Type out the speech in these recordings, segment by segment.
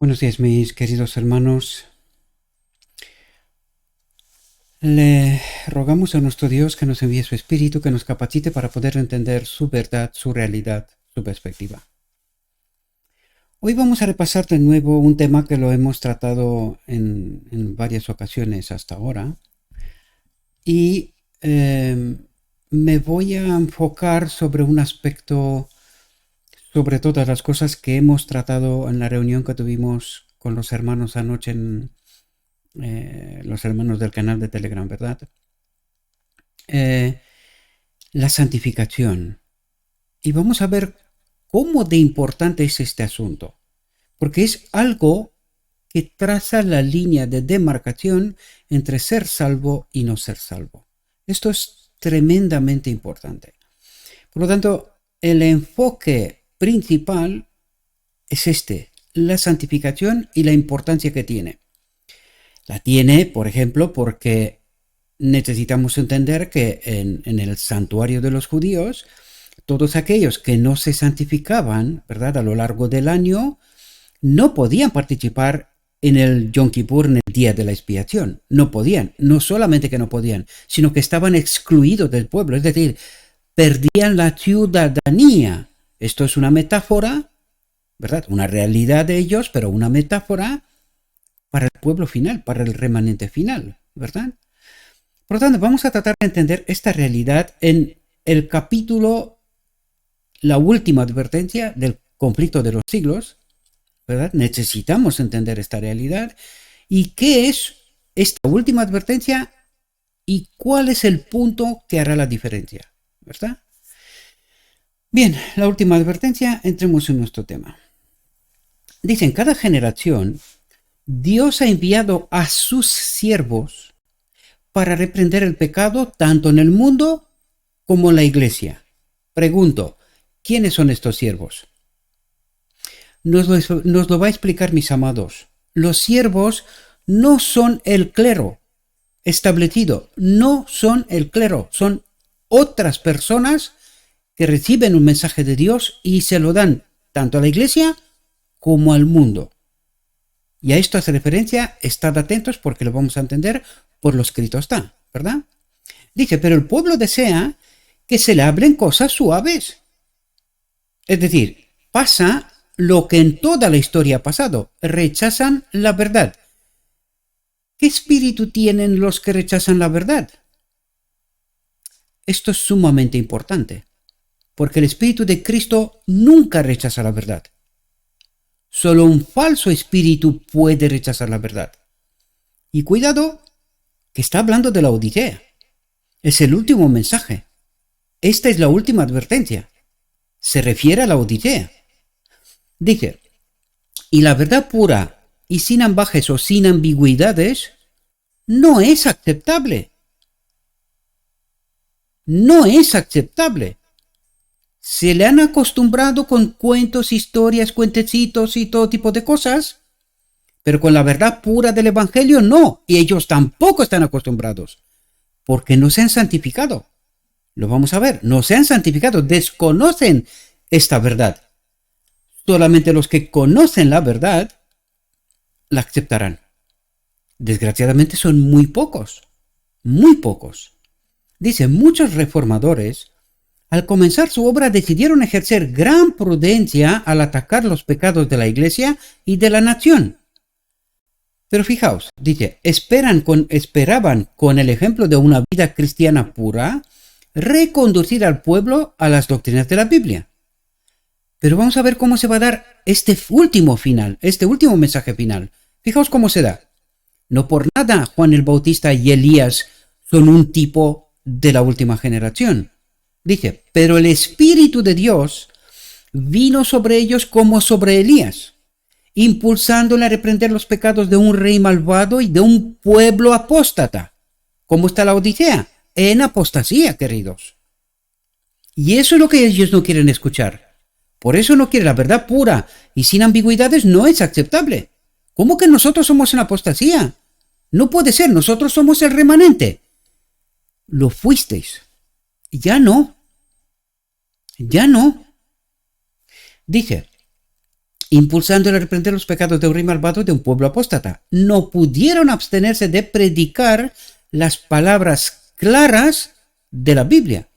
Buenos días, mis queridos hermanos. Le rogamos a nuestro Dios que nos envíe su Espíritu, que nos capacite para poder entender su verdad, su realidad, su perspectiva. Hoy vamos a repasar de nuevo un tema que lo hemos tratado en varias ocasiones hasta ahora. Y me voy a enfocar sobre un aspecto, sobre todas las cosas que hemos tratado en la reunión que tuvimos con los hermanos anoche los hermanos del canal de Telegram, ¿verdad? La santificación. Y vamos a ver cómo de importante es este asunto, porque es algo que traza la línea de demarcación entre ser salvo y no ser salvo. Esto es tremendamente importante. Por lo tanto, el enfoque principal es la santificación y la importancia que tiene. La tiene, por ejemplo, porque necesitamos entender que en el santuario de los judíos, todos aquellos que no se santificaban, ¿verdad?, a lo largo del año, no podían participar en el Yom Kippur, en el día de la expiación. No podían. No solamente que no podían, sino que estaban excluidos del pueblo. Es decir, perdían la ciudadanía. Esto es una metáfora, ¿verdad? Una realidad de ellos, pero una metáfora para el pueblo final, para el remanente final, ¿verdad? Por lo tanto, vamos a tratar de entender esta realidad en el capítulo, la última advertencia del conflicto de los siglos, ¿verdad? Necesitamos entender esta realidad y qué es esta última advertencia y cuál es el punto que hará la diferencia, ¿verdad? Bien, la última advertencia, entremos en nuestro tema. Dice, en cada generación, Dios ha enviado a sus siervos para reprender el pecado tanto en el mundo como en la iglesia. Pregunto, ¿quiénes son estos siervos? Nos lo va a explicar, mis amados. Los siervos no son el clero establecido, no son el clero, son otras personas que reciben un mensaje de Dios y se lo dan tanto a la iglesia como al mundo. Y a esto hace referencia, estad atentos porque lo vamos a entender, por lo escrito está, ¿verdad? Dice, pero el pueblo desea que se le hablen cosas suaves. Es decir, pasa lo que en toda la historia ha pasado, rechazan la verdad. ¿Qué espíritu tienen los que rechazan la verdad? Esto es sumamente importante, porque el espíritu de Cristo nunca rechaza la verdad. Solo un falso espíritu puede rechazar la verdad. Y cuidado, que está hablando de la Odisea. Es el último mensaje. Esta es la última advertencia. Se refiere a la Odisea. Dice, y la verdad pura y sin ambajes o sin ambigüedades no es aceptable. No es aceptable. Se le han acostumbrado con cuentos, historias, cuentecitos y todo tipo de cosas, pero con la verdad pura del Evangelio no, y ellos tampoco están acostumbrados, porque no se han santificado. Lo vamos a ver, no se han santificado, desconocen esta verdad. Solamente los que conocen la verdad la aceptarán. Desgraciadamente son muy pocos, muy pocos. Dice, muchos reformadores al comenzar su obra decidieron ejercer gran prudencia al atacar los pecados de la Iglesia y de la nación. Pero fijaos, dice, esperaban con el ejemplo de una vida cristiana pura, reconducir al pueblo a las doctrinas de la Biblia. Pero vamos a ver cómo se va a dar este último mensaje final. Fijaos cómo se da. No por nada Juan el Bautista y Elías son un tipo de la última generación. Dice, pero el Espíritu de Dios vino sobre ellos como sobre Elías, impulsándole a reprender los pecados de un rey malvado y de un pueblo apóstata. ¿Cómo está la Odisea? En apostasía, queridos. Y eso es lo que ellos no quieren escuchar. Por eso no quieren la verdad pura y sin ambigüedades, no es aceptable. ¿Cómo que nosotros somos en apostasía? No puede ser, nosotros somos el remanente. Lo fuisteis. Ya no. Ya no. Dice, impulsando a reprender los pecados de un rey malvado y de un pueblo apóstata. No pudieron abstenerse de predicar las palabras claras de la Biblia,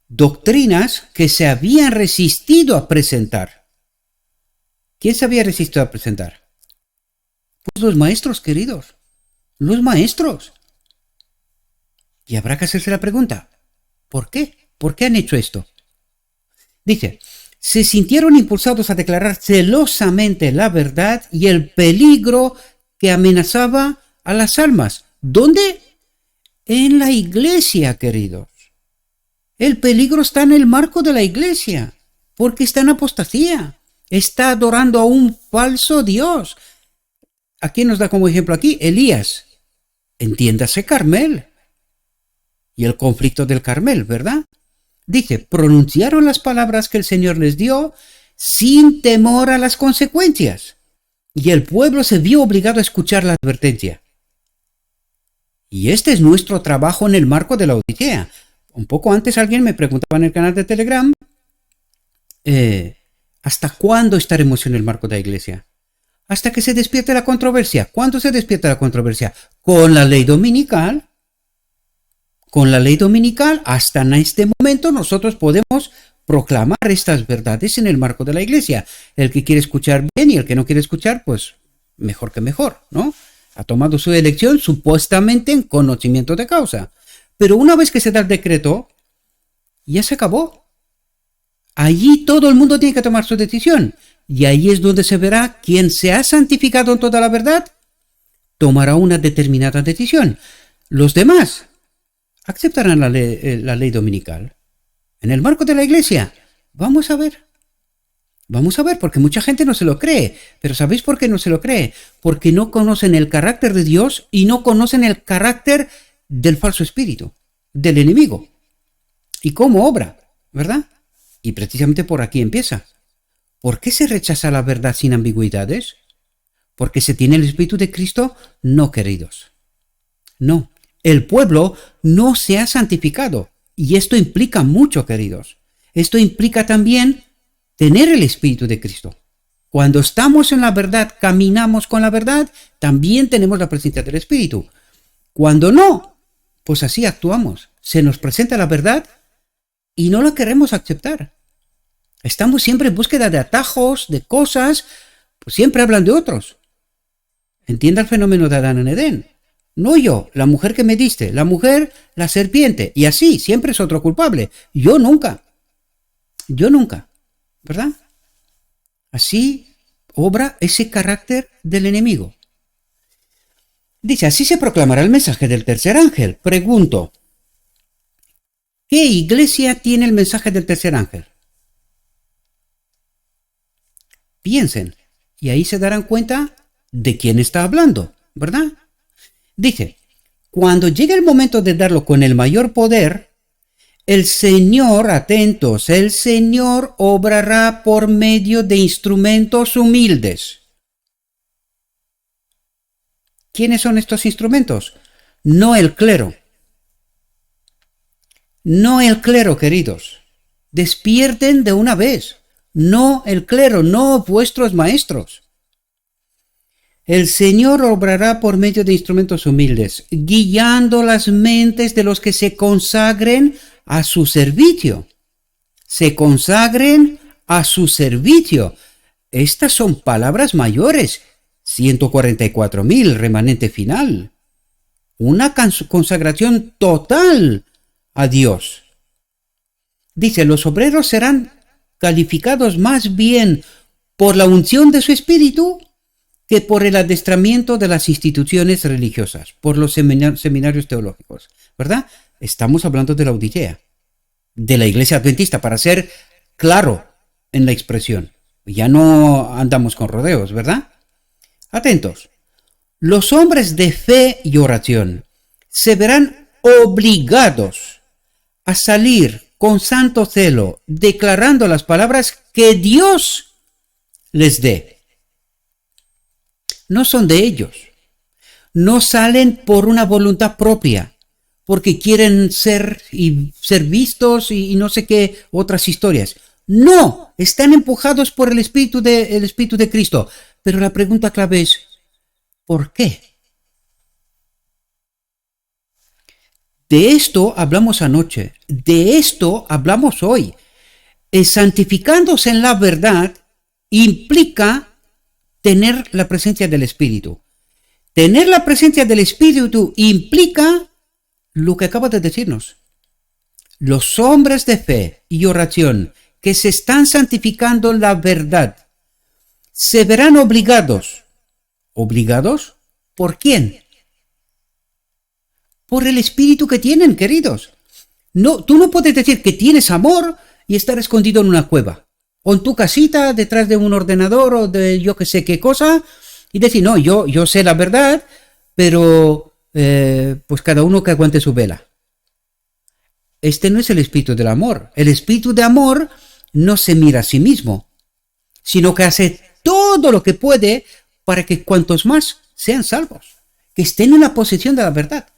doctrinas que se habían resistido a presentar. ¿Quién se había resistido a presentar? Pues los maestros, queridos, los maestros. Y habrá que hacerse la pregunta, ¿por qué? ¿Por qué han hecho esto? Dice, se sintieron impulsados a declarar celosamente la verdad y el peligro que amenazaba a las almas. ¿Dónde? En la iglesia, queridos. El peligro está en el marco de la iglesia, porque está en apostasía. Está adorando a un falso Dios. ¿A quién nos da como ejemplo aquí? Elías. Entiéndase Carmel. Y el conflicto del Carmel, ¿verdad? Dice, pronunciaron las palabras que el Señor les dio sin temor a las consecuencias. Y el pueblo se vio obligado a escuchar la advertencia. Y este es nuestro trabajo en el marco de la Odisea. Un poco antes alguien me preguntaba en el canal de Telegram, ¿hasta cuándo estaremos en el marco de la iglesia? Hasta que se despierte la controversia. ¿Cuándo se despierta la controversia? Con la ley dominical. Con la ley dominical, hasta en este momento nosotros podemos proclamar estas verdades en el marco de la iglesia. El que quiere escuchar bien y el que no quiere escuchar, pues mejor que mejor, ¿no? Ha tomado su elección supuestamente en conocimiento de causa. Pero una vez que se da el decreto, ya se acabó. Allí todo el mundo tiene que tomar su decisión. Y ahí es donde se verá quién se ha santificado en toda la verdad, tomará una determinada decisión. Los demás aceptarán la ley dominical. En el marco de la iglesia, vamos a ver. Vamos a ver, porque mucha gente no se lo cree. Pero ¿sabéis por qué no se lo cree? Porque no conocen el carácter de Dios y no conocen el carácter del falso espíritu, del enemigo. Y cómo obra, ¿verdad? Y precisamente por aquí empieza. ¿Por qué se rechaza la verdad sin ambigüedades? Porque se tiene el Espíritu de Cristo, no, queridos. No. El pueblo no se ha santificado. Y esto implica mucho, queridos. Esto implica también tener el Espíritu de Cristo. Cuando estamos en la verdad, caminamos con la verdad, también tenemos la presencia del Espíritu. Cuando no, pues así actuamos. Se nos presenta la verdad y no la queremos aceptar. Estamos siempre en búsqueda de atajos, de cosas, pues siempre hablan de otros. Entienda el fenómeno de Adán en Edén. No yo, la mujer que me diste, la mujer, la serpiente, y así, siempre es otro culpable. Yo nunca, ¿verdad? Así obra ese carácter del enemigo. Dice, así se proclamará el mensaje del tercer ángel. Pregunto, ¿qué iglesia tiene el mensaje del tercer ángel? Piensen, y ahí se darán cuenta de quién está hablando, ¿verdad? Dice, cuando llegue el momento de darlo con el mayor poder, el Señor, atentos, el Señor obrará por medio de instrumentos humildes. ¿Quiénes son estos instrumentos? No el clero. No el clero, queridos. Despierten de una vez. No el clero, no vuestros maestros. El Señor obrará por medio de instrumentos humildes, guiando las mentes de los que se consagren a su servicio. Se consagren a su servicio. Estas son palabras mayores. 144.000, remanente final. Una consagración total a Dios. Dice, los obreros serán calificados más bien por la unción de su espíritu que por el adestramiento de las instituciones religiosas, por los seminarios teológicos, ¿verdad? Estamos hablando de la Odisea, de la iglesia adventista, para ser claro en la expresión. Ya no andamos con rodeos, ¿verdad? Atentos. Los hombres de fe y oración se verán obligados a salir con santo celo, declarando las palabras que Dios les dé. No son de ellos. No salen por una voluntad propia, porque quieren ser vistos y no sé qué otras historias. No, están empujados por el Espíritu de Cristo. Pero la pregunta clave es, ¿por qué? De esto hablamos anoche, de esto hablamos hoy. El santificándose en la verdad implica tener la presencia del Espíritu. Tener la presencia del Espíritu implica lo que acaba de decirnos. Los hombres de fe y oración que se están santificando en la verdad se verán obligados. ¿Obligados? ¿Por quién? Por el Espíritu que tienen, queridos. No, tú no puedes decir que tienes amor y estar escondido en una cueva, o en tu casita, detrás de un ordenador, o de yo que sé qué cosa, y decir, no, yo sé la verdad, pero pues cada uno que aguante su vela. Este no es el espíritu del amor. El espíritu de amor no se mira a sí mismo, sino que hace todo lo que puede para que cuantos más sean salvos, que estén en la posesión de la verdad.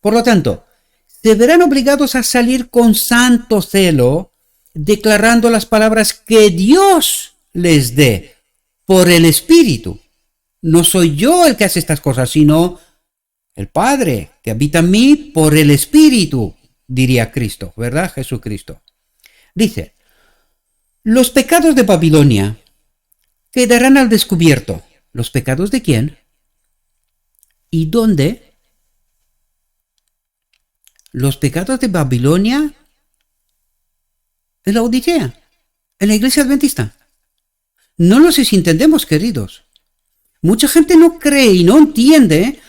Por lo tanto, se verán obligados a salir con santo celo, declarando las palabras que Dios les dé por el Espíritu. No soy yo el que hace estas cosas, sino el Padre que habita en mí por el Espíritu, diría Cristo, ¿verdad? Jesucristo. Dice, los pecados de Babilonia quedarán al descubierto. ¿Los pecados de quién? ¿Y dónde? Los pecados de Babilonia en la Odisea, en la iglesia adventista. No lo sé si entendemos, queridos. Mucha gente no cree y no entiende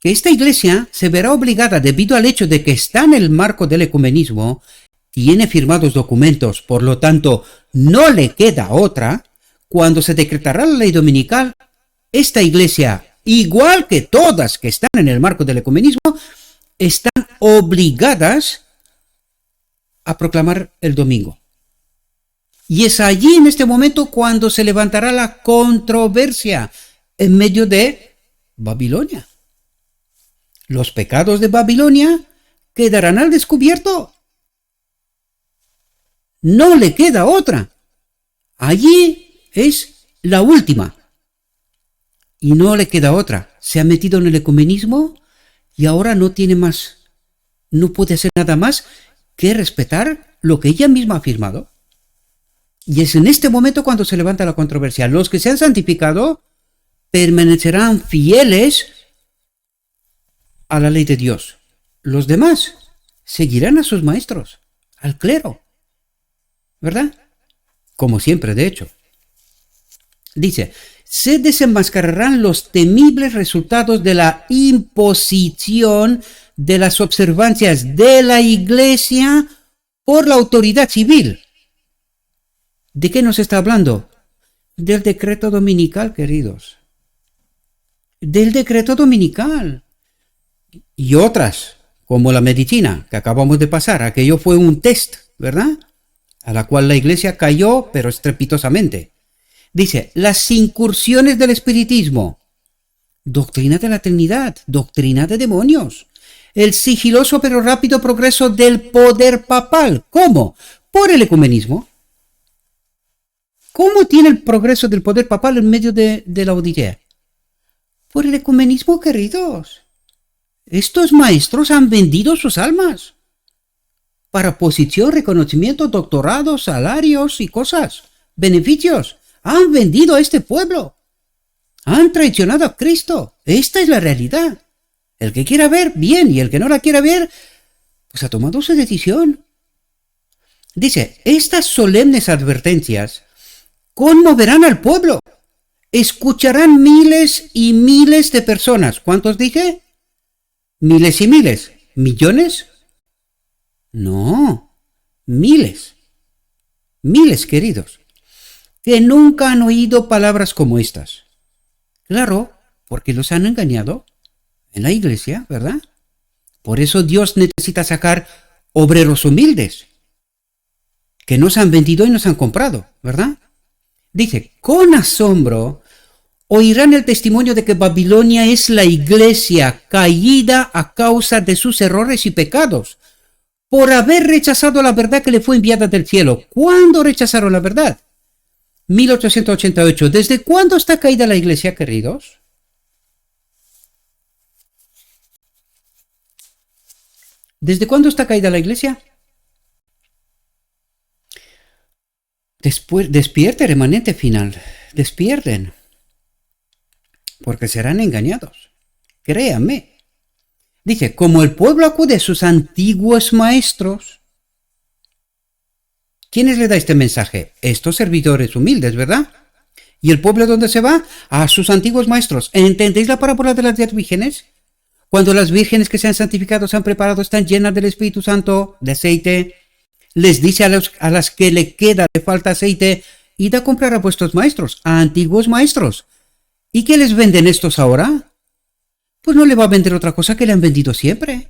que esta iglesia se verá obligada, debido al hecho de que está en el marco del ecumenismo, tiene firmados documentos, por lo tanto, no le queda otra. Cuando se decretará la ley dominical, esta iglesia, igual que todas que están en el marco del ecumenismo, están obligadas a proclamar el domingo. Y es allí en este momento cuando se levantará la controversia en medio de Babilonia. Los pecados de Babilonia quedarán al descubierto. No le queda otra. Allí es la última. Y no le queda otra. Se ha metido en el ecumenismo y ahora no tiene más. No puede hacer nada más que respetar lo que ella misma ha afirmado. Y es en este momento cuando se levanta la controversia. Los que se han santificado permanecerán fieles a la ley de Dios. Los demás seguirán a sus maestros, al clero. ¿Verdad? Como siempre, de hecho. Dice, se desenmascararán los temibles resultados de la imposición de las observancias de la iglesia por la autoridad civil. ¿De qué nos está hablando? Del decreto dominical, queridos. Del decreto dominical. Y otras, como la medicina, que acabamos de pasar. Aquello fue un test, ¿verdad? A la cual la iglesia cayó, pero estrepitosamente. Dice, las incursiones del espiritismo, doctrina de la Trinidad, doctrina de demonios, el sigiloso pero rápido progreso del poder papal. ¿Cómo? Por el ecumenismo. ¿Cómo tiene el progreso del poder papal en medio de la Odisea? Por el ecumenismo, queridos. Estos maestros han vendido sus almas para posición, reconocimiento, doctorados, salarios y cosas, beneficios. Han vendido a este pueblo. Han traicionado a Cristo. Esta es la realidad. El que quiera ver, bien, y el que no la quiera ver, pues ha tomado su decisión. Dice, estas solemnes advertencias conmoverán al pueblo. Escucharán miles y miles de personas. ¿Cuántos dije? Miles y miles. ¿Millones? No, miles. Miles, queridos, que nunca han oído palabras como estas. Claro, porque los han engañado en la iglesia, ¿verdad? Por eso Dios necesita sacar obreros humildes, que nos han vendido y nos han comprado, ¿verdad? Dice, con asombro oirán el testimonio de que Babilonia es la iglesia caída a causa de sus errores y pecados, por haber rechazado la verdad que le fue enviada del cielo. ¿Cuándo rechazaron la verdad? 1888. ¿Desde cuándo está caída la iglesia, queridos? ¿Desde cuándo está caída la iglesia? Despierte, remanente final. Despierten. Porque serán engañados. Créanme. Dice, como el pueblo acude a sus antiguos maestros. ¿Quiénes le da este mensaje? Estos servidores humildes, ¿verdad? ¿Y el pueblo dónde se va? A sus antiguos maestros. ¿Entendéis la parábola de las 10 vírgenes? Cuando las vírgenes que se han santificado, se han preparado, están llenas del Espíritu Santo, de aceite, les dice a las que le falta aceite, id a comprar a vuestros maestros, a antiguos maestros. ¿Y qué les venden estos ahora? Pues no le va a vender otra cosa que le han vendido siempre.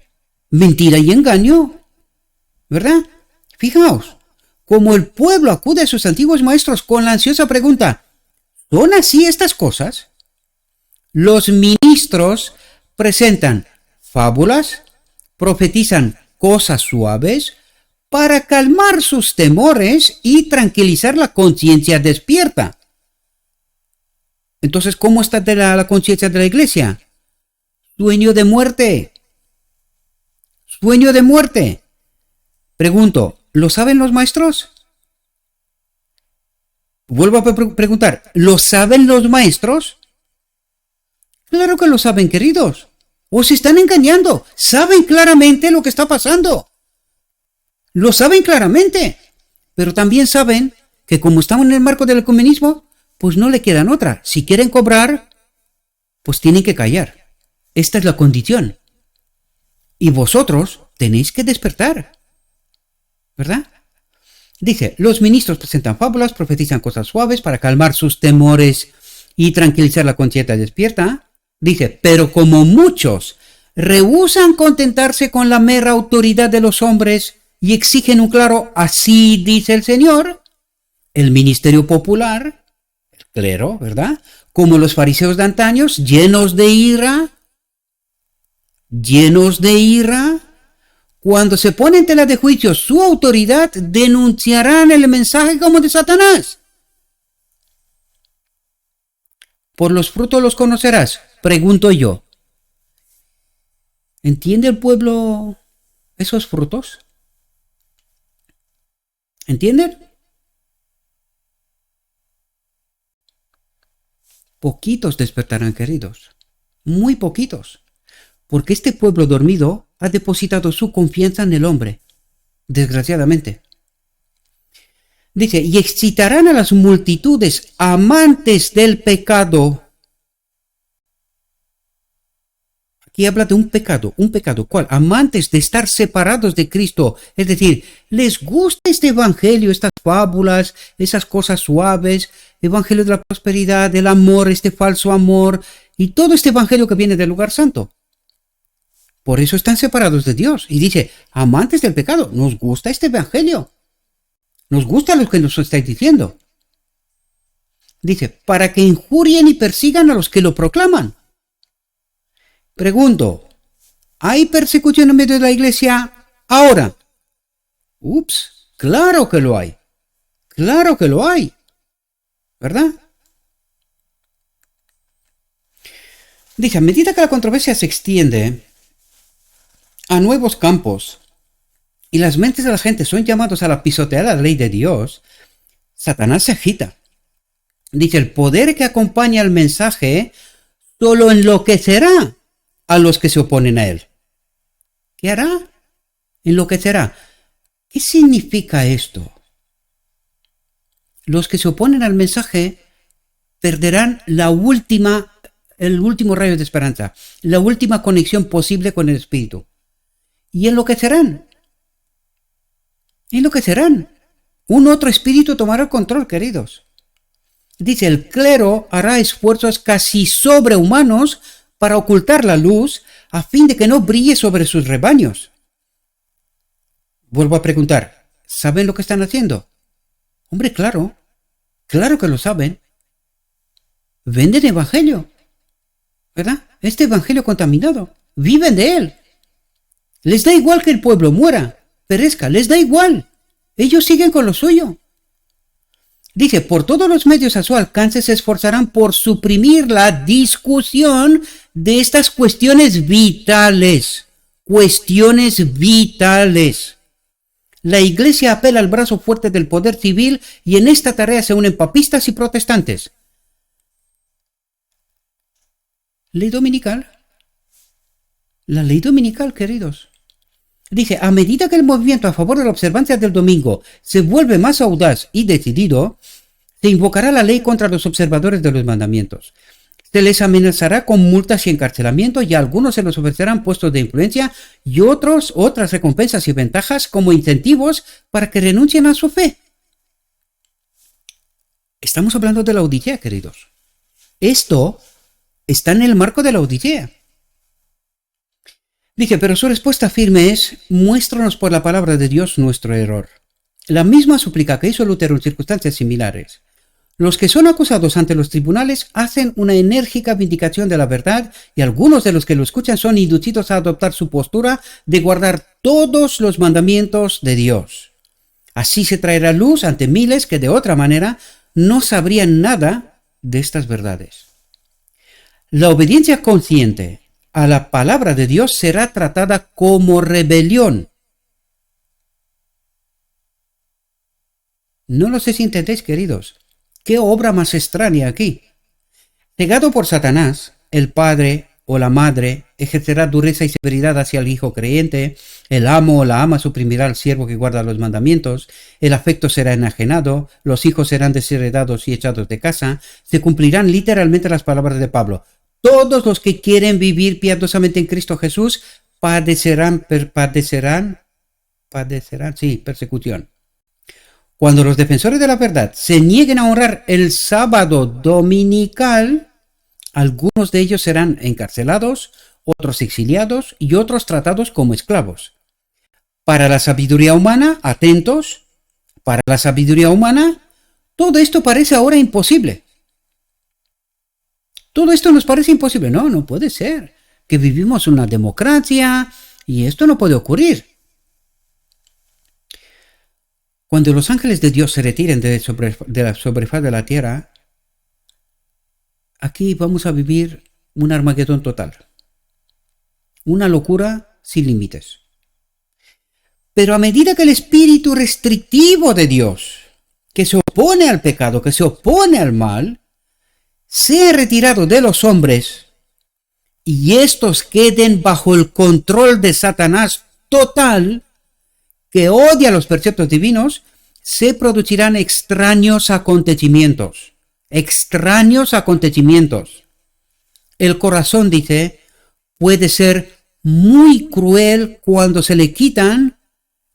Mentira y engaño. ¿Verdad? Fijaos, como el pueblo acude a sus antiguos maestros con la ansiosa pregunta, ¿son así estas cosas? Los ministros presentan fábulas, profetizan cosas suaves para calmar sus temores y tranquilizar la conciencia despierta. Entonces, ¿cómo está la conciencia de la iglesia? Sueño de muerte. Sueño de muerte. Pregunto, ¿lo saben los maestros? Vuelvo a preguntar, ¿lo saben los maestros? Claro que lo saben, queridos. O se están engañando. Saben claramente lo que está pasando. Lo saben claramente. Pero también saben que como estamos en el marco del ecumenismo, pues no le quedan otra. Si quieren cobrar, pues tienen que callar. Esta es la condición. Y vosotros tenéis que despertar. ¿Verdad? Dice, los ministros presentan fábulas, profetizan cosas suaves para calmar sus temores y tranquilizar la conciencia despierta. Dice, pero como muchos rehúsan contentarse con la mera autoridad de los hombres y exigen un claro así dice el Señor, el ministerio popular, el clero, ¿verdad? Como los fariseos de antaños, llenos de ira, cuando se pone en tela de juicio su autoridad, denunciarán el mensaje como de Satanás. Por los frutos los conocerás, pregunto yo. ¿Entiende el pueblo esos frutos? ¿Entienden? Poquitos despertarán, queridos. Muy poquitos. Porque este pueblo dormido ha depositado su confianza en el hombre. Desgraciadamente. Dice, y excitarán a las multitudes amantes del pecado. Aquí habla de un pecado. ¿Cuál? Amantes de estar separados de Cristo. Es decir, les gusta este evangelio, estas fábulas, esas cosas suaves, evangelio de la prosperidad, del amor, este falso amor, y todo este evangelio que viene del lugar santo. Por eso están separados de Dios. Y dice, amantes del pecado, nos gusta este evangelio. Nos gusta lo que nos estáis diciendo. Dice, para que injurien y persigan a los que lo proclaman. Pregunto, ¿hay persecución en medio de la iglesia ahora? Ups, claro que lo hay. Claro que lo hay. ¿Verdad? Dice, a medida que la controversia se extiende a nuevos campos y las mentes de la gente son llamados a la pisotear la ley de Dios, Satanás se agita. Dice, el poder que acompaña al mensaje solo enloquecerá a los que se oponen a él. ¿Qué hará? Enloquecerá. ¿Qué significa esto? Los que se oponen al mensaje perderán el último rayo de esperanza, la última conexión posible con el Espíritu. Y enloquecerán. Un otro espíritu tomará el control, queridos. Dice, el clero hará esfuerzos casi sobrehumanos para ocultar la luz a fin de que no brille sobre sus rebaños. Vuelvo a preguntar, ¿saben lo que están haciendo? Hombre, claro que lo saben. Venden evangelio, ¿verdad? Este evangelio contaminado. Viven de él. Les da igual que el pueblo muera. perezca, les da igual. Ellos siguen con lo suyo. Dice, por todos los medios a su alcance se esforzarán por suprimir la discusión de estas cuestiones vitales. Cuestiones vitales. La Iglesia apela al brazo fuerte del poder civil y en esta tarea se unen papistas y protestantes. Ley dominical. La ley dominical, queridos. Dice, a medida que el movimiento a favor de la observancia del domingo se vuelve más audaz y decidido, se invocará la ley contra los observadores de los mandamientos. Se les amenazará con multas y encarcelamiento y a algunos se les ofrecerán puestos de influencia y otras recompensas y ventajas como incentivos para que renuncien a su fe. Estamos hablando de la Odisea, queridos. Esto está en el marco de la Odisea. Dice, pero su respuesta firme es, muéstranos por la palabra de Dios nuestro error. La misma súplica que hizo Lutero en circunstancias similares. Los que son acusados ante los tribunales hacen una enérgica vindicación de la verdad y algunos de los que lo escuchan son inducidos a adoptar su postura de guardar todos los mandamientos de Dios. Así se traerá luz ante miles que de otra manera no sabrían nada de estas verdades. La obediencia consciente a la palabra de Dios será tratada como rebelión. No lo sé si entendéis, queridos. ¿Qué obra más extraña aquí? Cegado por Satanás, el padre o la madre ejercerá dureza y severidad hacia el hijo creyente, el amo o la ama suprimirá al siervo que guarda los mandamientos, el afecto será enajenado, los hijos serán desheredados y echados de casa, se cumplirán literalmente las palabras de Pablo. Todos los que quieren vivir piadosamente en Cristo Jesús padecerán persecución. Cuando los defensores de la verdad se nieguen a honrar el sábado dominical, algunos de ellos serán encarcelados, otros exiliados y otros tratados como esclavos. Para la sabiduría humana, atentos, para la sabiduría humana, todo esto parece ahora imposible. Todo esto nos parece imposible. No, no puede ser. Que vivimos una democracia y esto no puede ocurrir. Cuando los ángeles de Dios se retiren de la sobrefaz de la tierra, aquí vamos a vivir un Armagedón total. Una locura sin límites. Pero a medida que el espíritu restrictivo de Dios, que se opone al pecado, que se opone al mal, sea retirado de los hombres y estos queden bajo el control de Satanás total, que odia los preceptos divinos, se producirán extraños acontecimientos. Extraños acontecimientos. El corazón, dice, puede ser muy cruel cuando se le quitan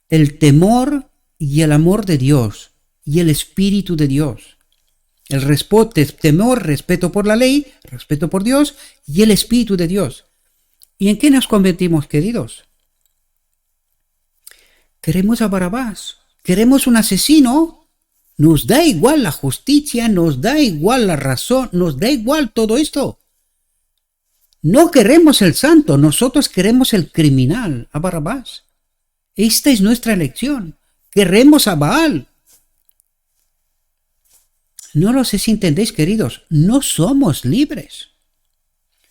el temor y el amor de Dios y el Espíritu de Dios. El temor, respeto por la ley, respeto por Dios y el Espíritu de Dios. ¿Y en qué nos convertimos, queridos? Queremos a Barrabás, queremos un asesino, nos da igual la justicia, nos da igual la razón, nos da igual todo esto. No queremos el santo, nosotros queremos el criminal, a Barrabás. Esta es nuestra elección, queremos a Baal. No lo sé si entendéis, queridos, no somos libres.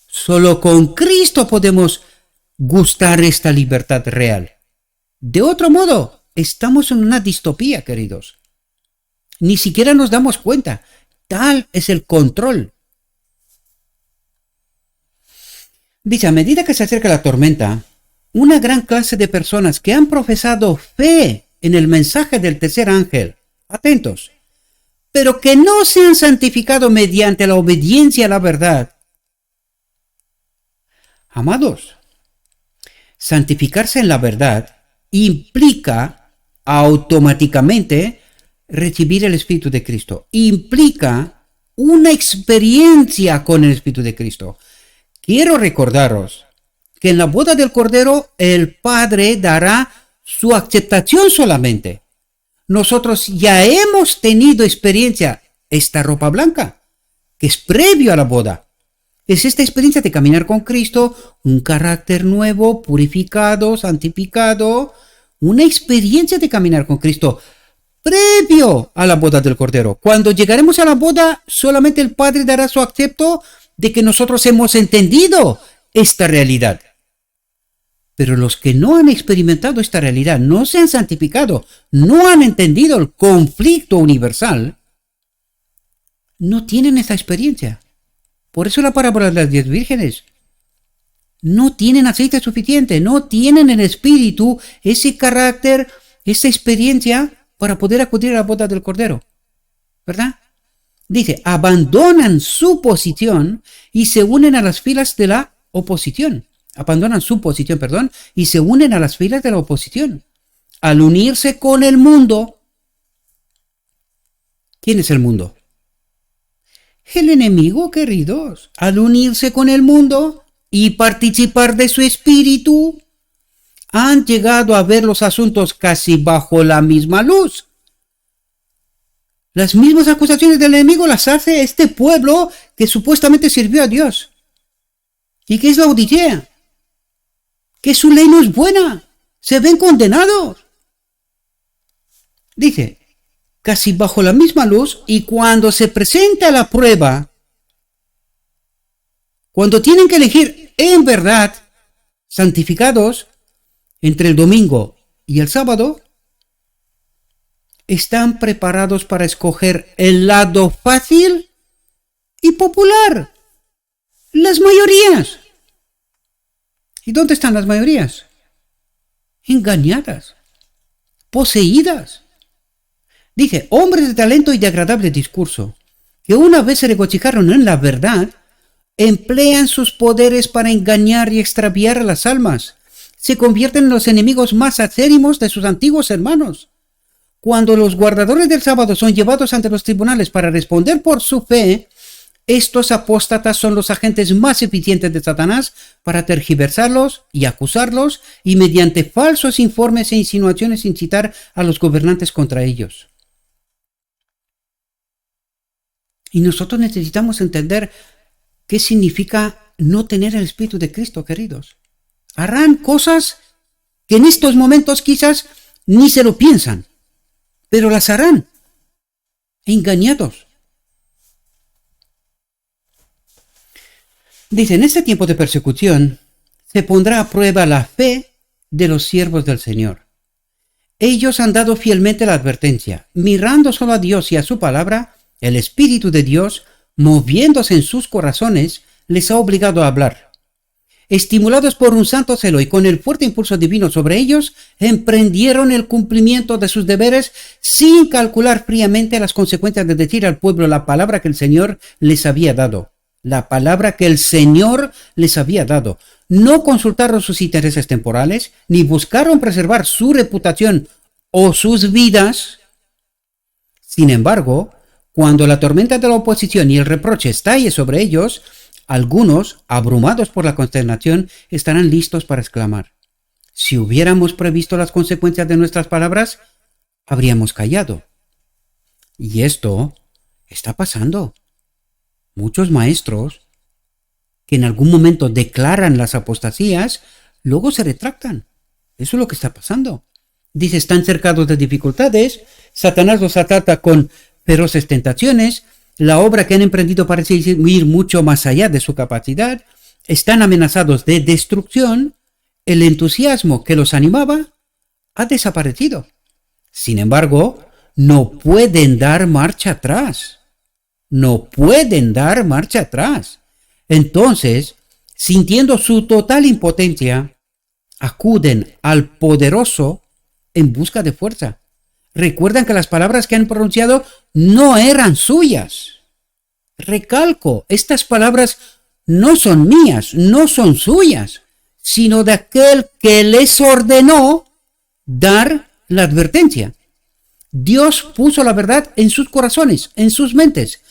Solo con Cristo podemos gustar esta libertad real. De otro modo, estamos en una distopía, queridos. Ni siquiera nos damos cuenta. Tal es el control. Dice, a medida que se acerca la tormenta, una gran clase de personas que han profesado fe en el mensaje del tercer ángel, atentos, pero que no se han santificado mediante la obediencia a la verdad. Amados, santificarse en la verdad implica automáticamente recibir el Espíritu de Cristo. Implica una experiencia con el Espíritu de Cristo. Quiero recordaros que en la boda del Cordero el Padre dará su aceptación solamente. Nosotros ya hemos tenido experiencia, esta ropa blanca, que es previo a la boda. Es esta experiencia de caminar con Cristo, un carácter nuevo, purificado, santificado, una experiencia de caminar con Cristo previo a la boda del Cordero. Cuando llegaremos a la boda, solamente el Padre dará su acepto de que nosotros hemos entendido esta realidad. Pero los que no han experimentado esta realidad, no se han santificado, no han entendido el conflicto universal, no tienen esa experiencia. Por eso la parábola de las 10 vírgenes. No tienen aceite suficiente, no tienen el espíritu, ese carácter, esa experiencia para poder acudir a la boda del Cordero. ¿Verdad? Dice, abandonan su posición y se unen a las filas de la oposición. Abandonan su posición, y se unen a las filas de la oposición. Al unirse con el mundo, ¿quién es el mundo? El enemigo, queridos. Al unirse con el mundo y participar de su espíritu, han llegado a ver los asuntos casi bajo la misma luz. Las mismas acusaciones del enemigo las hace este pueblo que supuestamente sirvió a Dios. ¿Y qué es Laodicea? Que su ley no es buena. Se ven condenados. Dice, casi bajo la misma luz, y cuando se presenta la prueba, cuando tienen que elegir en verdad, santificados, entre el domingo y el sábado, están preparados para escoger el lado fácil y popular. Las mayorías. ¿Y dónde están las mayorías? Engañadas, poseídas. Dice, hombres de talento y de agradable discurso, que una vez se regocijaron en la verdad, emplean sus poderes para engañar y extraviar a las almas. Se convierten en los enemigos más acérrimos de sus antiguos hermanos. Cuando los guardadores del sábado son llevados ante los tribunales para responder por su fe, estos apóstatas son los agentes más eficientes de Satanás para tergiversarlos y acusarlos y mediante falsos informes e insinuaciones incitar a los gobernantes contra ellos. Y nosotros necesitamos entender qué significa no tener el Espíritu de Cristo, queridos. Harán cosas que en estos momentos quizás ni se lo piensan, pero las harán, engañados. Dice, en este tiempo de persecución se pondrá a prueba la fe de los siervos del Señor. Ellos han dado fielmente la advertencia, mirando solo a Dios y a su palabra. El Espíritu de Dios, moviéndose en sus corazones, les ha obligado a hablar. Estimulados por un santo celo y con el fuerte impulso divino sobre ellos, emprendieron el cumplimiento de sus deberes sin calcular fríamente las consecuencias de decir al pueblo la palabra que el Señor les había dado. La palabra que el Señor les había dado. No consultaron sus intereses temporales, ni buscaron preservar su reputación o sus vidas. Sin embargo, cuando la tormenta de la oposición y el reproche estalle sobre ellos, algunos, abrumados por la consternación, estarán listos para exclamar: si hubiéramos previsto las consecuencias de nuestras palabras, habríamos callado. Y esto está pasando. Muchos maestros que en algún momento declaran las apostasías, luego se retractan. Eso es lo que está pasando. Dice, están cercados de dificultades, Satanás los ataca con feroces tentaciones, la obra que han emprendido parece ir mucho más allá de su capacidad, están amenazados de destrucción, el entusiasmo que los animaba ha desaparecido. Sin embargo, no pueden dar marcha atrás. No pueden dar marcha atrás. Entonces, sintiendo su total impotencia, acuden al poderoso en busca de fuerza. Recuerdan que las palabras que han pronunciado no eran suyas. Recalco, estas palabras no son mías, no son suyas, sino de aquel que les ordenó dar la advertencia. Dios puso la verdad en sus corazones, en sus mentes,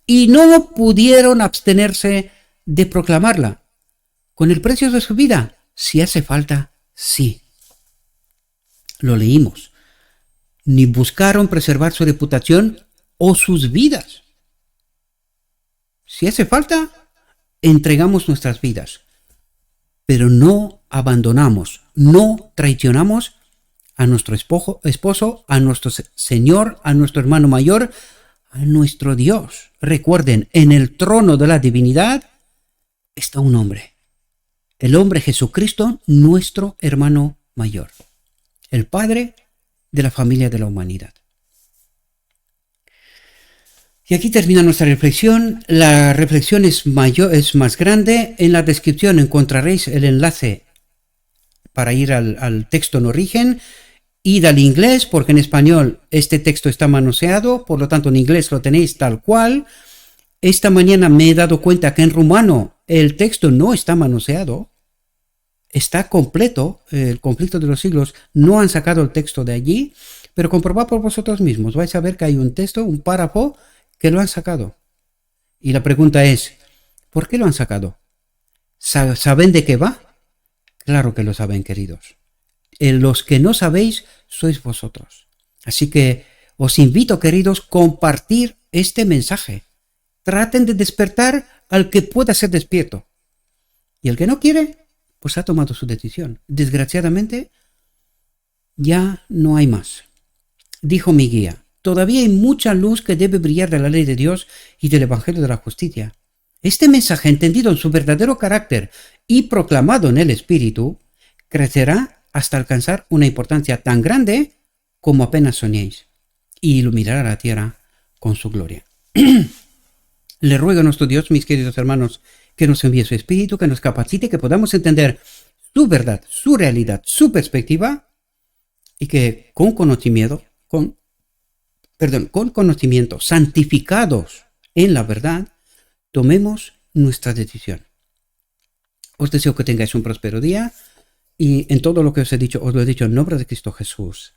y no pudieron abstenerse de proclamarla. Con el precio de su vida, si hace falta, sí. Lo leímos. Ni buscaron preservar su reputación o sus vidas. Si hace falta, entregamos nuestras vidas. Pero no abandonamos, no traicionamos a nuestro esposo, a nuestro Señor, a nuestro hermano mayor, a nuestro Dios. Recuerden, en el trono de la divinidad está un hombre. El hombre Jesucristo, nuestro hermano mayor. El Padre de la familia de la humanidad. Y aquí termina nuestra reflexión. La reflexión es más grande. En la descripción encontraréis el enlace para ir al texto en origen. Id al inglés, porque en español este texto está manoseado, por lo tanto en inglés lo tenéis tal cual. Esta mañana me he dado cuenta que en rumano el texto no está manoseado. Está completo, el conflicto de los siglos, no han sacado el texto de allí, pero comprobad por vosotros mismos. Vais a ver que hay un texto, un párrafo, que lo han sacado. Y la pregunta es, ¿por qué lo han sacado? ¿Saben de qué va? Claro que lo saben, queridos. Los que no sabéis sois vosotros. Así que os invito, queridos, compartir este mensaje. Traten de despertar al que pueda ser despierto. Y el que no quiere, pues ha tomado su decisión. Desgraciadamente, ya no hay más. Dijo mi guía, todavía hay mucha luz que debe brillar de la ley de Dios y del Evangelio de la Justicia. Este mensaje, entendido en su verdadero carácter y proclamado en el Espíritu, crecerá hasta alcanzar una importancia tan grande como apenas soñéis, y iluminará la tierra con su gloria. Le ruego a nuestro Dios, mis queridos hermanos, que nos envíe su Espíritu, que nos capacite, que podamos entender su verdad, su realidad, su perspectiva, y que con conocimiento, santificados en la verdad, tomemos nuestra decisión. Os deseo que tengáis un próspero día, y en todo lo que os he dicho, os lo he dicho en nombre de Cristo Jesús.